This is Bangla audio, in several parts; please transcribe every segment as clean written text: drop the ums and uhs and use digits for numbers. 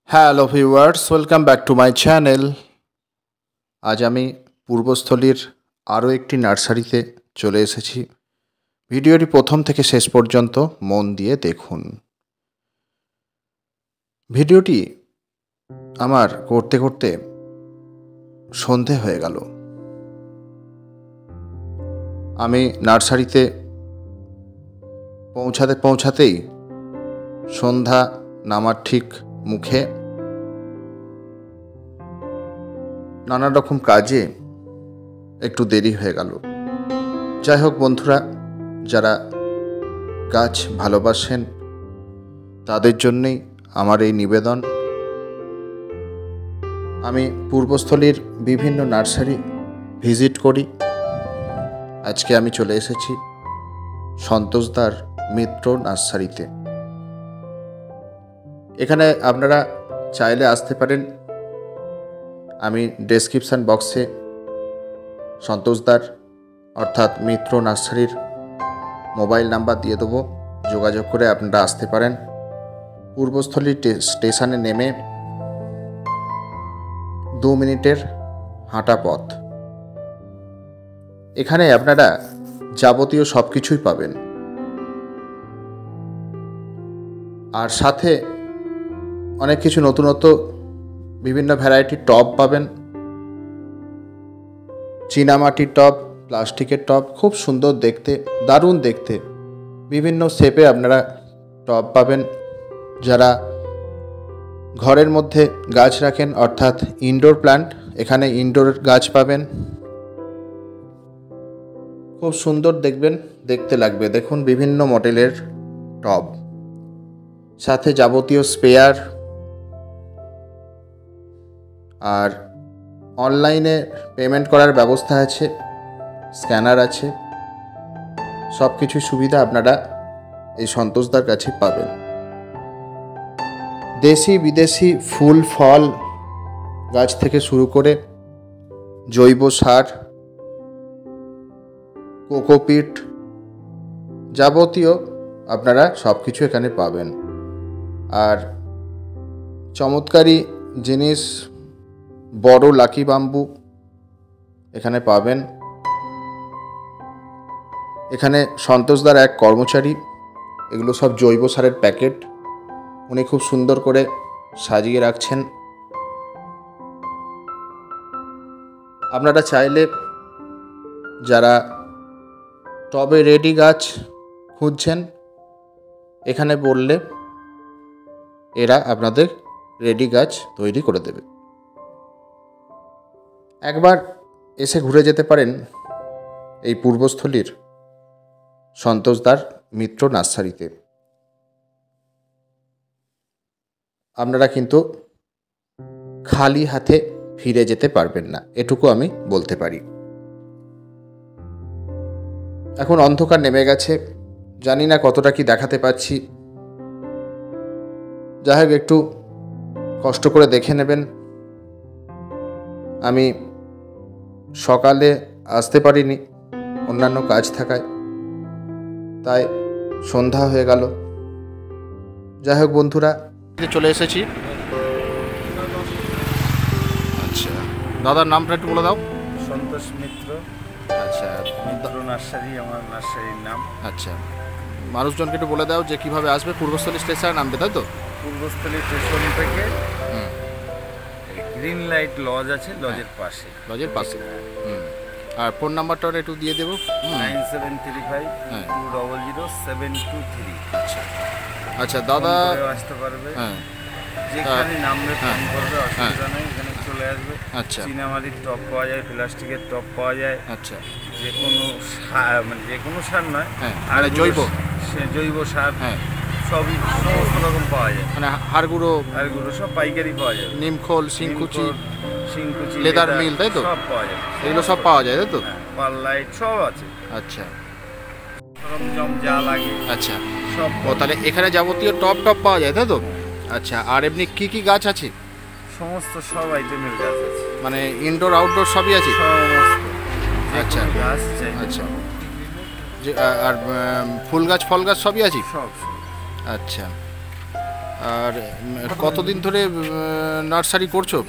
Hello viewers, welcome back to my channel. আজ আমি পূর্বস্থলীর আরও একটি নার্সারিতে চলে এসেছি। ভিডিওটি প্রথম থেকে শেষ পর্যন্ত মন দিয়ে দেখুন। ভিডিওটি আমার করতে করতে সন্ধে হয়ে গেল। আমি নার্সারিতে পৌঁছাতেই সন্ধ্যা নামার ঠিক মুখে নানা রকম কাজে একটু দেরি হয়ে গেল। যাই হোক বন্ধুরা, যারা গাছ ভালোবাসেন তাদের জন্যেই আমার এই নিবেদন। আমি পূর্বস্থলীর বিভিন্ন নার্সারি ভিজিট করি। আজকে আমি চলে এসেছি সন্তোষদার মিত্র নার্সারিতে। এখানে আপনারা চাইলে আসতে পারেন। আমি ডেসক্রিপশান বক্সে সন্তোষদার অর্থাৎ মিত্র নার্সারির মোবাইল নাম্বার দিয়ে দেবো, যোগাযোগ করে আপনারা আসতে পারেন। পূর্বস্থলী স্টেশনে নেমে 2 মিনিটের হাঁটা পথ। এখানে আপনারা যাবতীয় সব কিছুই পাবেন, আর সাথে অনেক কিছু নতুনত্ব বিভিন্ন ভ্যারাইটির টব পাবেন। চীনামাটির টব, প্লাস্টিকের টব, খুব সুন্দর দেখতে, দারুণ দেখতে। বিভিন্ন শেপে আপনারা টব পাবেন। যারা ঘরের মধ্যে গাছ রাখেন অর্থাৎ ইনডোর প্ল্যান্ট, এখানে ইনডোর গাছ পাবেন। খুব সুন্দর দেখতে লাগবে। দেখুন বিভিন্ন মডেলের টব, সাথে যাবতীয় স্পেয়ার, আর অনলাইনে পেমেন্ট করার ব্যবস্থা আছে, স্ক্যানার আছে। সব কিছু সুবিধা আপনারা এই সন্তোষদার কাছে পাবেন। দেশি বিদেশি ফুল ফল গাছ থেকে শুরু করে জৈব সার, কোকোপিট, যাবতীয় আপনারা সব কিছু এখানে পাবেন। আর চমৎকারী জিনিস, বড় লাকি বাম্বু এখানে পাবেন। এখানে সন্তোষদার এক কর্মচারী, এগুলো সব জৈব সারের প্যাকেট, উনি খুব সুন্দর করে সাজিয়ে রাখছেন। আপনারা চাইলে যারা টবে রেডি গাছ খুঁজছেন, এখানে বললে এরা আপনাদের রেডি গাছ তৈরি করে দেবে। একবার এসে ঘুরে যেতে পারেন এই পূর্বস্থলীর সন্তোষদার মিত্র নার্সারিতে। আপনারা কিন্তু খালি হাতে ফিরে যেতে পারবেন না, এটুকু আমি বলতে পারি। এখন অন্ধকার নেমে গেছে, জানি না কতটা কি দেখাতে পাচ্ছি। যাই হোক, একটু কষ্ট করে দেখে নেবেন। আমি সকালে আসতে পারিনি, অন্যান্য কাজ থাকায়, তাই সন্ধ্যা হয়ে গেল। যাই হোক বন্ধুরা, চলে এসেছি। আচ্ছা, দাদার নামটা একটু বলে দাও। সন্তোষ মিত্র। আচ্ছা, মিত্র নার্সারি আমার নার্সারির নাম। আচ্ছা, মানুষজনকে একটু বলে দাও যে কিভাবে আসবে। পূর্বস্থলী স্টেশনে নামবে, তাই তো? পূর্বস্থলী স্টেশন থেকে গ্রিন লাইট লজ আছে, লজের পাশে। আর ফোন নাম্বারটা একটু দিয়ে দেবো। 9735200723। আচ্ছা আচ্ছা দাদা আসতে পারবে, যেখানে নামবে ফোন করবে, অসুবিধা নেই, এখানে চলে আসবে। আচ্ছা, চীনামাটির টব পাওয়া যায়, প্লাস্টিকের টব পাওয়া যায়। আচ্ছা, যে কোনো সার নয়, আর জৈব সার, সবই সমস্ত রকম পাওয়া যায়। মানে হাড় গুঁড়ো সব পাইকারি পাওয়া যায়। নিমখোল, শিংকুচি, লেদার মিল, তাই তো? সব পাওয়া যায়, এগুলো সব পাওয়া যায়, তাই তো? পার লাইট সব আছে। আচ্ছা, সরঞ্জাম যা লাগে আচ্ছা সব। ও তাহলে এখানে যাবতীয় টপ পাওয়া যায়, তাই তো? আচ্ছা, আর এমনি কি গাছ আছে? সমস্ত সব আইটেমের গাছ আছে, মানে ইনডোর আউটডোর সবই আছে। আচ্ছা গাছ চাই। আচ্ছা, আর ফুল গাছ ফল গাছ সবই আছে। সব। আচ্ছা, আর কতদিন ধরে নার্সারি করছো?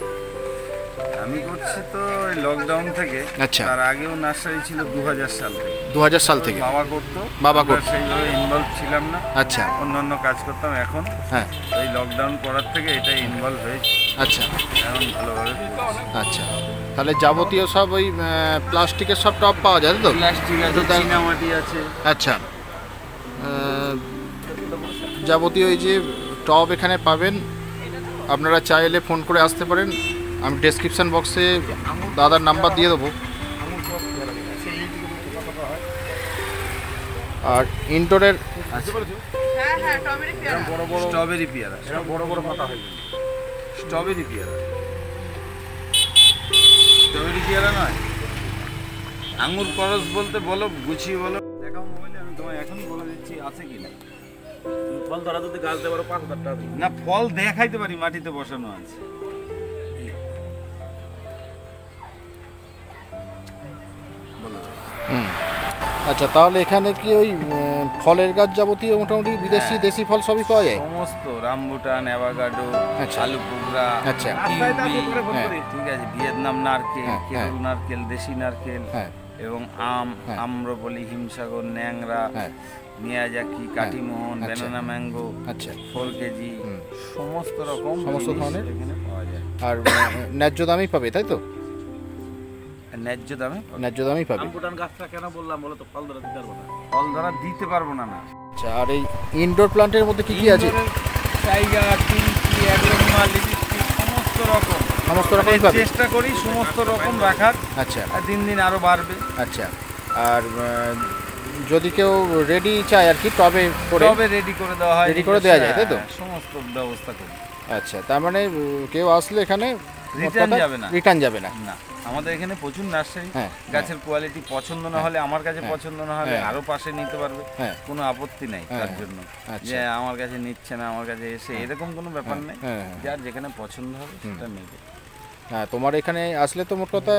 আমি করছি তো ওই লকডাউন থেকে। আচ্ছা। তার আগেও নার্সারি ছিল 2000 সাল থেকে। 2000 সাল থেকে বাবা করতো। বাবা আমরা করতো। সেইভাবে ইনভলভ ছিলাম না। আচ্ছা। অন্যান্য কাজ করতাম। এখন হ্যাঁ। এই লকডাউন করার থেকে এটাই ইনভলভ হয়েছে। আচ্ছা। এখন ভালোভাবে করছি। আচ্ছা, তাহলে যাবতীয় সব ওই প্লাস্টিকের সব টব পাওয়া যায় তো? প্লাস্টিক আছে, চীনামাটি আছে। আচ্ছা, যাবতীয় এই যে টব এখানে পাবেন। আপনারা চাইলে ফোন করে আসতে পারেন। আমি ডেসক্রিপশান বক্সে দাদার নাম্বার দিয়ে দেবো। আর ইনডোরের স্ট্রবেরি পেয়ারা, বড় বড় পাতা হয়। স্ট্রবেরি পেয়ারা, স্ট্রবেরি পেয়ারা নয়, আঙুর করস বলতে বলো, গুছিয়ে বলো। দেখাও মোবাইলে, আমি তোমায় এখনই বলে দিচ্ছি আছে কি না। ফল ধরা যদি গাছ দেওয়ার 5,000 টাকা দিই। না, ফল দেখাইতে পারি, মাটিতে বসানো আছে। আচ্ছা, তাহলে এখানে কি ওই ফলের গাছ যাবতীয় মোটামুটি বিদেশি দেশি ফল সবই পাওয়া যায়? সমস্ত রামবুটান, অ্যাভাকাডো, আচ্ছা। আলু পুগরা, আচ্ছা। কিউই, হ্যাঁ। ঠিক আছে, ভিয়েতনাম নারকেল, হ্যাঁ, কেরল নারকেল, দেশি নারকেল, হ্যাঁ। এবং হ্যাঁ। আম্রপলি, হিমসাগর, ন্যাংরা, হ্যাঁ। মিয়াজাকি, কাটিমোহন, আচ্ছা। ব্যানানা ম্যাঙ্গো, আচ্ছা। 4 কেজি, সমস্ত রকম সমস্ত জিনিস ধরনের এখানে পাওয়া যায়। আর ন্যায্য দামই পাবে, তাই তো? ন্যায্য দামে ন্যায্য দামই পাবে। রামবুটান গাছটা কেন বললাম বলো তো, ফল ধরা দিতে পারবো না। ফল ধরা দিতে পারবো না। না, আচ্ছা, আর এই ইনডোর প্লান্টের মধ্যে কি কি আছে? টাইগার, টিনকি, অ্যাগ্লোনিমা, লিপস্টিক, সমস্ত রকম রকমই পাবে। চেষ্টা করি সমস্ত রকম রাখার। আচ্ছা। আর দিন দিন আরো বাড়বে। আচ্ছা, আর যদি কেউ রেডি চায় আর কি টবে করে, তবে রেডি করে দেওয়া হয়, রেডি করে দেওয়া যায়, তাই তো? হ্যাঁ, সমস্ত ব্যবস্থা করি। আচ্ছা, তার মানে কেউ আসলে এখানে রিটার্ন যাবে না। রিটার্ন যাবে না। না, আমাদের এখানে প্রচুর নার্সারি। হ্যাঁ, গাছের কোয়ালিটি পছন্দ না হলে, আমার কাছে হ্যাঁ, পছন্দ না হলে হ্যাঁ, আরো পাশে নিতে পারবে। হ্যাঁ, কোনো আপত্তি নাই হ্যাঁ, তার জন্য। আচ্ছা। যে আমার কাছে নিচ্ছে না, আমার কাছে এসে এরকম কোনো ব্যাপার নেই। হ্যাঁ, হ্যাঁ। যার যেখানে পছন্দ হবে সেটা নেবে। হ্যাঁ, তোমার এখানে আসলে তো মোট কথা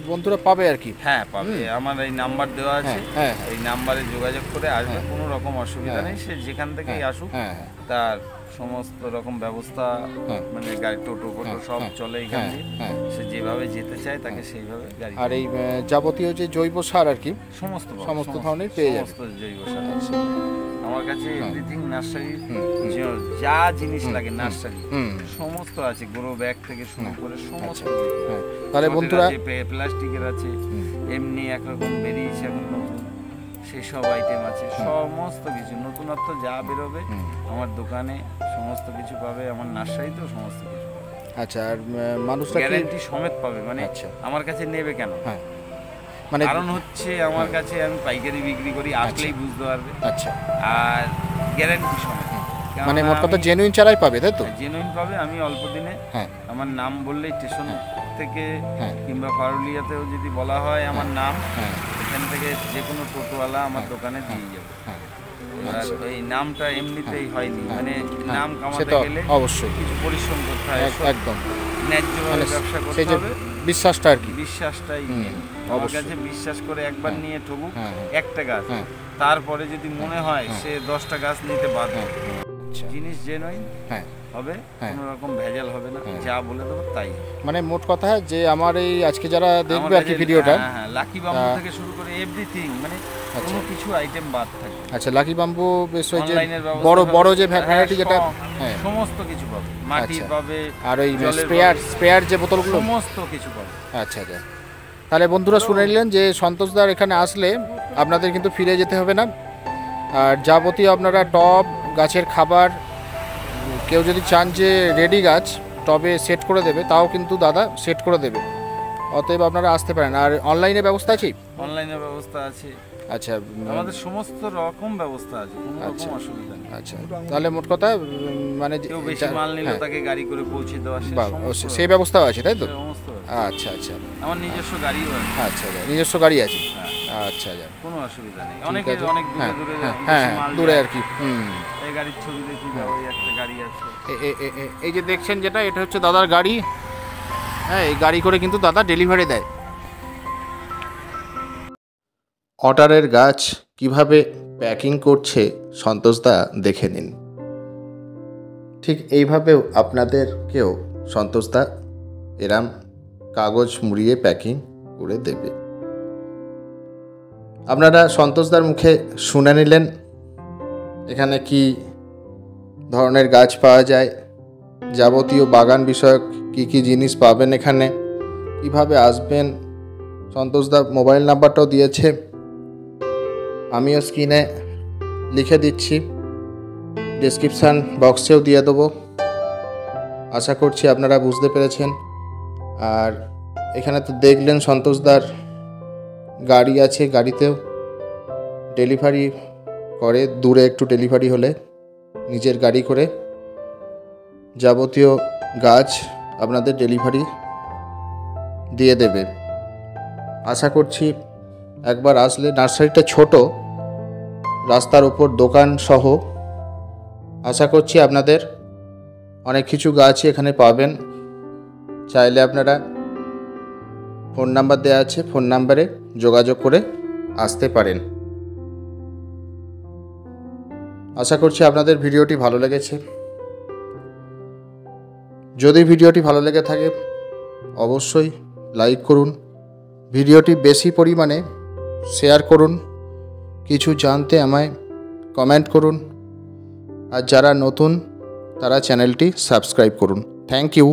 বন্ধুরা পাবে আর কি। হ্যাঁ, পাবে। আমার এই নাম্বার দেওয়া আছে, হ্যাঁ, এই নাম্বারে যোগাযোগ করে আসবে। কোনো রকম অসুবিধা নেই, সে যেখান থেকেই আসুক। হ্যাঁ, তার সমস্ত রকম ব্যবস্থা, হ্যাঁ। মানে গাড়ি, টোটো ফোটো সব চলে এখান দিয়ে। হ্যাঁ। সে যেভাবে যেতে চায় তাকে সেইভাবে গাড়ি, আর এই যাবতীয় যে জৈব সার আর কি, সমস্ত ধরনের পেয়ে যাবে। সমস্ত জৈব সার আছে আমার কাছে। এভরিথিং নার্সারি, যা জিনিস লাগে নার্সারি সমস্ত আছে। গ্রো ব্যাগ থেকে শুরু করে সমস্ত। হ্যাঁ, তাহলে বন্ধুরা, প্লাস্টিকের আছে, এমনি একরকম বেরিয়েছে এখন নতুন, সেসব আইটেম আছে। সমস্ত কিছু নতুনত্ব যা বেরোবে আমার দোকানে সমস্ত কিছু পাবে। আমার নার্সারিতেও সমস্ত কিছু পাবে। আচ্ছা, আর মানুষরা গ্যারান্টি সমেত পাবে। মানে আচ্ছা। আমার কাছে নেবে কেন? হ্যাঁ, মানে কারণ হচ্ছে আমার কাছে আমি পাইকারি বিক্রি করি, আসলেই বুঝতে পারবে। আচ্ছা। আর গ্যারান্টি সমেত, মানে মোট কথা জেনুইন চারাই পাবে, তাই তো? জেনুইন পাবে। আমি অল্প দিনে, হ্যাঁ, আমার নাম বললেই স্টেশন থেকে হ্যাঁ, কিংবা পারুলিয়াতেও যদি বলা হয় আমার নাম, হ্যাঁ, এখান থেকে যে কোনো টোটোওয়ালা আমার দোকানে দিয়ে যাবে। হ্যাঁ। আর এই নামটা এমনিতেই হয়নি, মানে নাম সে কামাতে তো গেলে অবশ্যই কিছু পরিশ্রম করতে হয়। একদম, ন্যায্যভাবে মানে ব্যবসা সেই করতে যে হবে। বিশ্বাসটা আর কি। বিশ্বাসটাই main। আমার অবশ্যই। কাছে বিশ্বাস করে একবার নিয়ে ঠকুক হ্যাঁ, একটা গাছ, হ্যাঁ। তারপরে যদি মনে হয় সে 10টা গাছ নিতে বাধ্য। আচ্ছা। জিনিস জেনুইন হ্যাঁ, হবে, হ্যাঁ। কোনো রকম ভেজাল হবে না। যা বলে দেবো তাই। মানে মোট কথা যে আমার এই আজকে যারা দেখবে আর কি ভিডিওটা, হ্যাঁ, লাকি বাম্বু থেকে শুরু করে এভরিথিং, মানে কোনো কিছু আইটেম বাদ থাকে। আচ্ছা, লাকি বাম্বু বেশ ওই যে অনলাইনের বড় বড় যে হ্যাঁ, ভ্যারাইটি যেটা, হ্যাঁ, সমস্ত কিছু পাবে। মাটির আচ্ছা। পাবে, আর ওই জলের স্প্রেয়ার যে বোতলগুলো, সমস্ত কিছু পাবে। আচ্ছা আচ্ছা। তাহলে বন্ধুরা শুনে নিলেন যে সন্তোষদার এখানে আসলে আপনাদের কিন্তু ফিরে যেতে হবে না। আর যাবতীয় আপনারা টব, গাছের খাবার, কেউ যদি চান যে রেডি গাছ টবে সেট করে দেবে, তাও কিন্তু দাদা সেট করে দেবে। অতএব আপনারা আসতে পারেন। আর অনলাইনে ব্যবস্থা আছে? অনলাইনের ব্যবস্থা আছে। আচ্ছা, আমাদের সমস্ত রকম ব্যবস্থা আছে, কোনো রকম অসুবিধা নেই। আচ্ছা, তাহলে মোট কথা মানে কেউ বেশি মাল নিলে তাকে গাড়ি করে পৌঁছে দেওয়া, সেই ব্যবস্থাও আছে, তাই তো? সমস্ত। আচ্ছা আচ্ছা। আমার নিজস্ব গাড়িও আছে। আচ্ছা, নিজস্ব গাড়ি আছে? আচ্ছা, কোনো অসুবিধা নেই। অনেকে অনেক দূরে দূরে, হ্যাঁ, দূরে আর কি। এই গাড়ির ছবি দেখি, ওই একটা গাড়ি আছে। এই যে দেখছেন যেটা, এটা হচ্ছে দাদার গাড়ি। হ্যাঁ, এই গাড়ি করে কিন্তু দাদা ডেলিভারি দেয়। অর্ডারের গাছ কিভাবে প্যাকিং করছে সন্তোষদা দেখে নিন। ঠিক এইভাবেও আপনাদেরকেও সন্তোষদা এরম কাগজ মুড়িয়ে প্যাকিং করে দেবে। আপনারা সন্তোষদার মুখে শুনে নিলেন এখানে কি ধরনের গাছ পাওয়া যায়, যাবতীয় বাগান বিষয়ক কি জিনিস পাবেন, এখানে কিভাবে আসবেন। সন্তোষদা মোবাইল নাম্বারটাও দিয়েছে, আমিও স্ক্রিনে লিখে দিচ্ছি, ডেসক্রিপশান বক্সেও দিয়ে দেবো। আশা করছি আপনারা বুঝতে পেরেছেন। আর এখানে তো দেখলেন সন্তোষদার গাড়ি আছে, গাড়িতেও ডেলিভারি করে, দূরে একটু ডেলিভারি হলে নিজের গাড়ি করে যাবতীয় গাছ আপনাদের ডেলিভারি দিয়ে দেবে। আশা করছি একবার আসলে, নার্সারিটা ছোট, রাস্তার উপর দোকান সহ, আশা করছি আপনাদের অনেক কিছু গাছই এখানে পাবেন। চাইলে আপনারা ফোন নাম্বার দেওয়া আছে, ফোন নাম্বারে যোগাযোগ করে আসতে পারেন। আশা করছি আপনাদের ভিডিওটি ভালো লেগেছে। যদি ভিডিওটি ভালো লেগে থাকে অবশ্যই লাইক করুন, ভিডিওটি বেশি পরিমাণে শেয়ার করুন, কিছু জানতে আমায় কমেন্ট করুন, আর যারা নতুন তারা চ্যানেলটি সাবস্ক্রাইব করুন। Thank you.